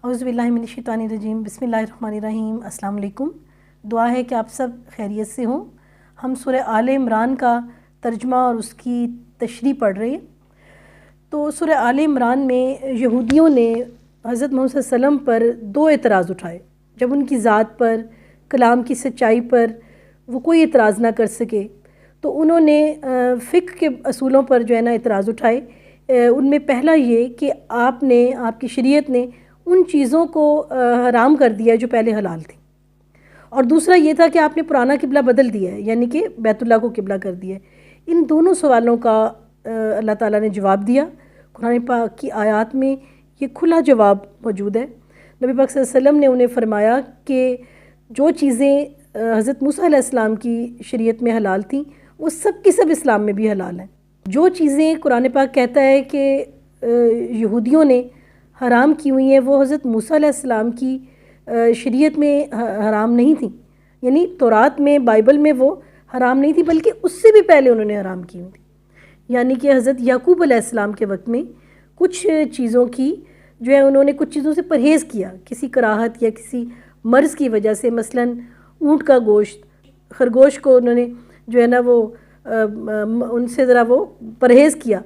اعوذ باللہ من الشیطان الرجیم، بسم اللہ الرحمن الرحیم۔ السلام علیکم۔ دعا ہے کہ آپ سب خیریت سے ہوں۔ ہم سورہ آل عمران کا ترجمہ اور اس کی تشریح پڑھ رہے ہیں۔ تو سورہ آل عمران میں یہودیوں نے حضرت محمد صلی اللہ علیہ وسلم پر دو اعتراض اٹھائے۔ جب ان کی ذات پر، کلام کی سچائی پر وہ کوئی اعتراض نہ کر سکے تو انہوں نے فقہ کے اصولوں پر جو ہے نا اعتراض اٹھائے۔ ان میں پہلا یہ کہ آپ کی شریعت نے ان چیزوں کو حرام کر دیا جو پہلے حلال تھیں، اور دوسرا یہ تھا کہ آپ نے پرانا قبلہ بدل دیا ہے، یعنی کہ بیت اللہ کو قبلہ کر دیا ہے۔ ان دونوں سوالوں کا اللہ تعالیٰ نے جواب دیا۔ قرآن پاک کی آیات میں یہ کھلا جواب موجود ہے۔ نبی پاک صلی اللہ علیہ وسلم نے انہیں فرمایا کہ جو چیزیں حضرت موسیٰ علیہ السلام کی شریعت میں حلال تھیں وہ سب کی سب اسلام میں بھی حلال ہیں۔ جو چیزیں قرآن پاک کہتا ہے کہ یہودیوں نے حرام کی ہوئی ہیں وہ حضرت موسیٰ علیہ السلام کی شریعت میں حرام نہیں تھیں، یعنی تورات میں، بائبل میں وہ حرام نہیں تھی، بلکہ اس سے بھی پہلے انہوں نے حرام کی ہوئی تھی۔ یعنی کہ حضرت یعقوب علیہ السلام کے وقت میں کچھ چیزوں کی جو ہے انہوں نے کچھ چیزوں سے پرہیز کیا، کسی کراہت یا کسی مرض کی وجہ سے، مثلاً اونٹ کا گوشت، خرگوش کو انہوں نے جو ہے نا وہ ان سے ذرا وہ پرہیز کیا،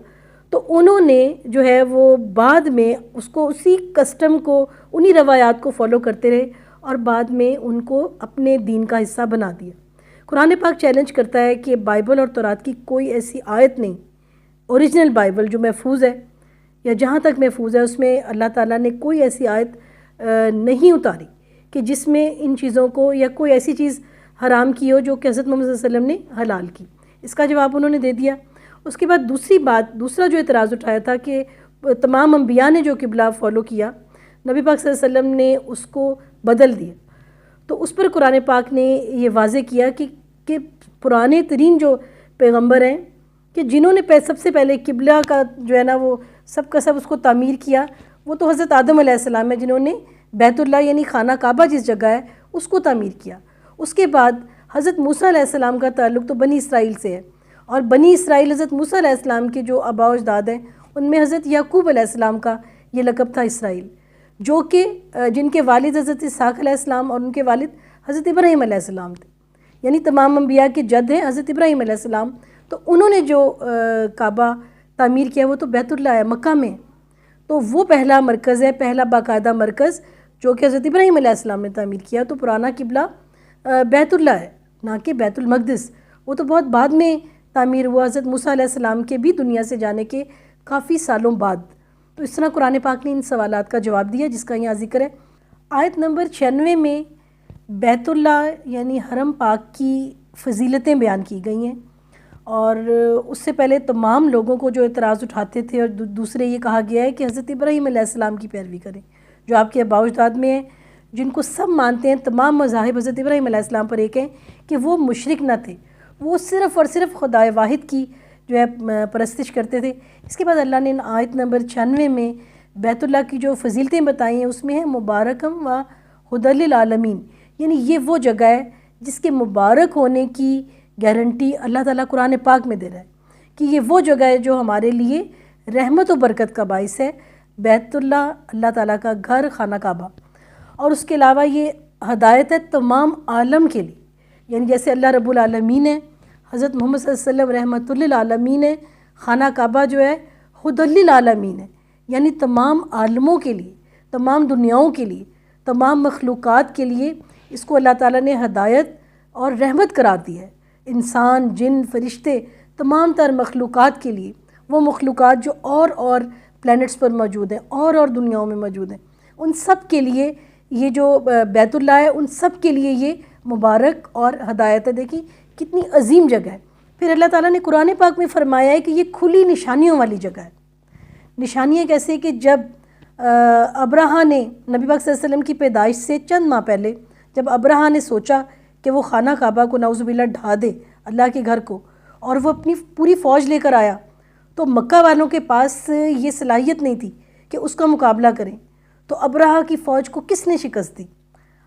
تو انہوں نے جو ہے وہ بعد میں اس کو اسی کسٹم کو، انہی روایات کو فالو کرتے رہے اور بعد میں ان کو اپنے دین کا حصہ بنا دیا۔ قرآن پاک چیلنج کرتا ہے کہ بائبل اور تورات کی کوئی ایسی آیت نہیں، اوریجنل بائبل جو محفوظ ہے یا جہاں تک محفوظ ہے، اس میں اللہ تعالیٰ نے کوئی ایسی آیت نہیں اتاری کہ جس میں ان چیزوں کو یا کوئی ایسی چیز حرام کی ہو جو کہ حضرت محمد صلی اللہ علیہ وسلم نے حلال کی۔ اس کا جواب انہوں نے دے دیا۔ اس کے بعد دوسرا جو اعتراض اٹھایا تھا کہ تمام انبیاء نے جو قبلہ فالو کیا، نبی پاک صلی اللہ علیہ وسلم نے اس کو بدل دیا۔ تو اس پر قرآن پاک نے یہ واضح کیا کہ پرانے ترین جو پیغمبر ہیں کہ جنہوں نے سب سے پہلے قبلہ کا جو ہے نا وہ سب کا سب اس کو تعمیر کیا، وہ تو حضرت آدم علیہ السلام ہے، جنہوں نے بیت اللہ یعنی خانہ کعبہ جس جگہ ہے اس کو تعمیر کیا۔ اس کے بعد حضرت موسیٰ علیہ السلام کا تعلق تو بنی اسرائیل سے ہے، اور بنی اسرائیل حضرت موسیٰ علیہ السلام کے جو آباء و اجداد ہیں ان میں حضرت یعقوب علیہ السلام کا یہ لقب تھا اسرائیل، جو کہ جن کے والد حضرت اسحاق علیہ السلام اور ان کے والد حضرت ابراہیم علیہ السلام تھے، یعنی تمام انبیاء کے جد ہیں حضرت ابراہیم علیہ السلام۔ تو انہوں نے جو کعبہ تعمیر کیا وہ تو بیت اللہ ہے، مکہ میں، تو وہ پہلا مرکز ہے، پہلا باقاعدہ مرکز جو کہ حضرت ابراہیم علیہ السلام نے تعمیر کیا۔ تو پرانا قبلہ بیت اللہ ہے، نہ کہ بیت المقدس، وہ تو بہت بعد میں تعمیر ہوا، حضرت موسیٰ علیہ السلام کے بھی دنیا سے جانے کے کافی سالوں بعد۔ تو اس طرح قرآن پاک نے ان سوالات کا جواب دیا جس کا یہاں ذکر ہے۔ آیت نمبر 96 میں بیت اللہ یعنی حرم پاک کی فضیلتیں بیان کی گئی ہیں، اور اس سے پہلے تمام لوگوں کو جو اعتراض اٹھاتے تھے اور دوسرے یہ کہا گیا ہے کہ حضرت ابراہیم علیہ السلام کی پیروی کریں، جو آپ کے آباء و اجداد میں ہیں، جن کو سب مانتے ہیں، تمام مذاہب حضرت ابراہیم علیہ السلام پر ایک ہیں کہ وہ مشرک نہ تھے، وہ صرف اور صرف خدائے واحد کی جو ہے پرستش کرتے تھے۔ اس کے بعد اللہ نے آیت نمبر 96 میں بیت اللہ کی جو فضیلتیں بتائی ہیں اس میں ہے مبارکم و ہدی للعالمین، یعنی یہ وہ جگہ ہے جس کے مبارک ہونے کی گارنٹی اللہ تعالیٰ قرآن پاک میں دے رہا ہے کہ یہ وہ جگہ ہے جو ہمارے لیے رحمت و برکت کا باعث ہے، بیت اللہ، اللہ تعالیٰ کا گھر، خانہ کعبہ۔ اور اس کے علاوہ یہ ہدایت ہے تمام عالم کے لیے، یعنی جیسے اللہ رب العالمین ہے، حضرت محمد صلی اللہ علیہ وسلم رحمت للعالمین ہے، خانہ کعبہ جو ہے ہدی للعالمین ہے، یعنی تمام عالموں کے لیے، تمام دنیاؤں کے لیے، تمام مخلوقات کے لیے اس کو اللہ تعالیٰ نے ہدایت اور رحمت قرار دی ہے، انسان، جن، فرشتے، تمام تر مخلوقات کے لیے، وہ مخلوقات جو اور پلینٹس پر موجود ہیں اور دنیاؤں میں موجود ہیں، ان سب کے لیے یہ جو بیت اللہ ہے ان سب کے لیے یہ مبارک اور ہدایت ہے۔ دیکھیں کتنی عظیم جگہ ہے۔ پھر اللہ تعالیٰ نے قرآن پاک میں فرمایا ہے کہ یہ کھلی نشانیوں والی جگہ ہے۔ نشانیاں کیسے کہ جب ابرہا نے نبی پاک صلی اللہ علیہ وسلم کی پیدائش سے چند ماہ پہلے جب ابرہا نے سوچا کہ وہ خانہ کعبہ کو نعوذ باللہ ڈھا دے، اللہ کے گھر کو، اور وہ اپنی پوری فوج لے کر آیا، تو مکہ والوں کے پاس یہ صلاحیت نہیں تھی کہ اس کا مقابلہ کریں۔ تو ابرہا کی فوج کو کس نے شکست دی؟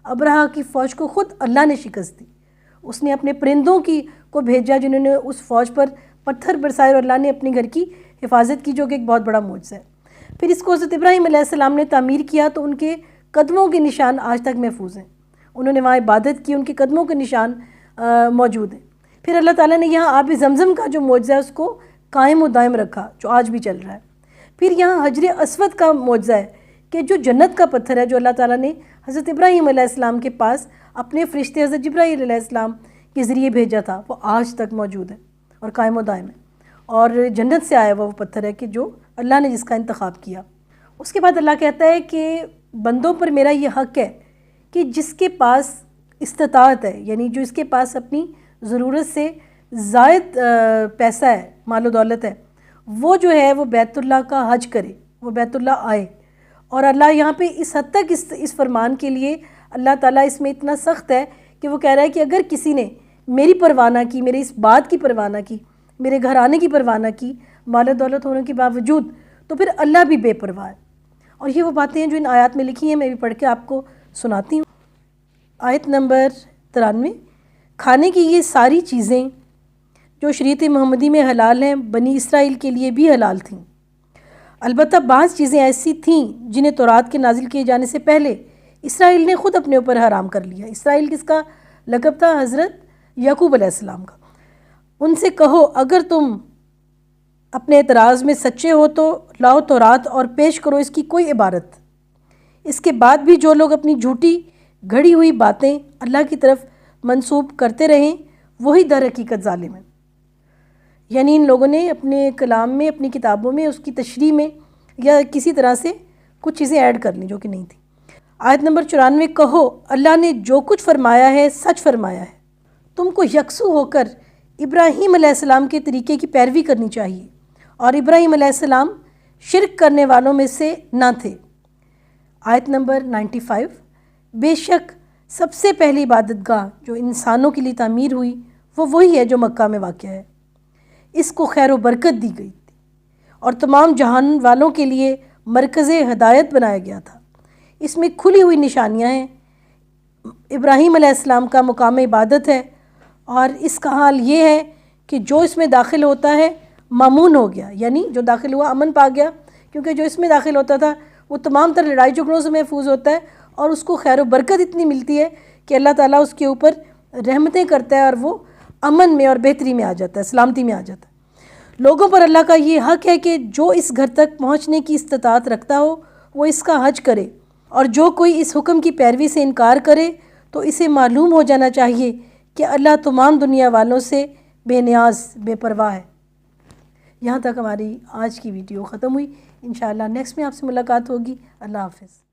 ابرہا کی فوج کو خود اللہ نے شکست دی۔ اس نے اپنے پرندوں کو بھیجا جنہوں نے اس فوج پر پتھر برسائے، اور اللہ نے اپنے گھر کی حفاظت کی، جو کہ ایک بہت بڑا معجزہ ہے۔ پھر اس کو حضرت ابراہیم علیہ السلام نے تعمیر کیا تو ان کے قدموں کے نشان آج تک محفوظ ہیں. انہوں نے وہاں عبادت کی، ان کے قدموں کے نشان موجود ہیں. پھر اللہ تعالیٰ نے یہاں آب زمزم کا جو معجزہ ہے اس کو قائم و دائم رکھا، جو آج بھی چل رہا ہے. پھر یہاں حجر اسود کا معجزہ ہے کہ جو جنت کا پتھر ہے جو اللہ تعالیٰ نے حضرت ابراہیم علیہ السلام کے پاس اپنے فرشتے حضرت جبرائیل علیہ السلام کے ذریعے بھیجا تھا، وہ آج تک موجود ہے اور قائم و دائم ہے. اور جنت سے آیا وہ پتھر ہے کہ جو اللہ نے جس کا انتخاب کیا. اس کے بعد اللہ کہتا ہے کہ بندوں پر میرا یہ حق ہے کہ جس کے پاس استطاعت ہے، یعنی جو اس کے پاس اپنی ضرورت سے زائد پیسہ ہے، مال و دولت ہے، وہ جو ہے وہ بیت اللہ کا حج کرے، وہ بیت اللہ آئے. اور اللہ یہاں پہ اس حد تک اس فرمان کے لیے اللہ تعالیٰ اس میں اتنا سخت ہے کہ وہ کہہ رہا ہے کہ اگر کسی نے میری پرواہ نہ کی، میرے اس بات کی پرواہ نہ کی، میرے گھر آنے کی پرواہ نہ کی، مال و دولت ہونے کے باوجود، تو پھر اللہ بھی بے پرواہ ہے. اور یہ وہ باتیں ہیں جو ان آیات میں لکھی ہیں، میں بھی پڑھ کے آپ کو سناتی ہوں. آیت نمبر 93. کھانے کی یہ ساری چیزیں جو شریعت محمدی میں حلال ہیں بنی اسرائیل کے لیے بھی حلال تھیں، البتہ بعض چیزیں ایسی تھیں جنہیں تورات کے نازل کیے جانے سے پہلے اسرائیل نے خود اپنے اوپر حرام کر لیا. اسرائیل کس کا لقب تھا؟ حضرت یعقوب علیہ السلام کا. ان سے کہو اگر تم اپنے اعتراض میں سچے ہو تو لاؤ تورات اور پیش کرو اس کی کوئی عبارت. اس کے بعد بھی جو لوگ اپنی جھوٹی گھڑی ہوئی باتیں اللہ کی طرف منسوب کرتے رہیں وہی در حقیقت ظالم ہیں. یعنی ان لوگوں نے اپنے کلام میں، اپنی کتابوں میں اس کی تشریح میں یا کسی طرح سے کچھ چیزیں ایڈ کر لیں جو کہ نہیں تھیں. آیت نمبر 94. کہو اللہ نے جو کچھ فرمایا ہے سچ فرمایا ہے. تم کو یکسو ہو کر ابراہیم علیہ السلام کے طریقے کی پیروی کرنی چاہیے، اور ابراہیم علیہ السلام شرک کرنے والوں میں سے نہ تھے. آیت نمبر 95. بے شک سب سے پہلی عبادت گاہ جو انسانوں کے لیے تعمیر ہوئی وہ وہی ہے جو مکہ میں واقع ہے. اس کو خیر و برکت دی گئی تھی اور تمام جہان والوں کے لیے مرکز ہدایت بنایا گیا تھا. اس میں کھلی ہوئی نشانیاں ہیں. ابراہیم علیہ السلام کا مقام عبادت ہے، اور اس کا حال یہ ہے کہ جو اس میں داخل ہوتا ہے مامون ہو گیا، یعنی جو داخل ہوا امن پا گیا، کیونکہ جو اس میں داخل ہوتا تھا وہ تمام تر لڑائی جھگڑوں سے محفوظ ہوتا ہے، اور اس کو خیر و برکت اتنی ملتی ہے کہ اللہ تعالیٰ اس کے اوپر رحمتیں کرتا ہے اور وہ امن میں اور بہتری میں آ جاتا ہے، سلامتی میں آ جاتا ہے. لوگوں پر اللہ کا یہ حق ہے کہ جو اس گھر تک پہنچنے کی استطاعت رکھتا ہو وہ اس کا حج کرے، اور جو کوئی اس حکم کی پیروی سے انکار کرے تو اسے معلوم ہو جانا چاہیے کہ اللہ تمام دنیا والوں سے بے نیاز، بے پرواہ ہے. یہاں تک ہماری آج کی ویڈیو ختم ہوئی. انشاءاللہ نیکسٹ میں آپ سے ملاقات ہوگی. اللہ حافظ.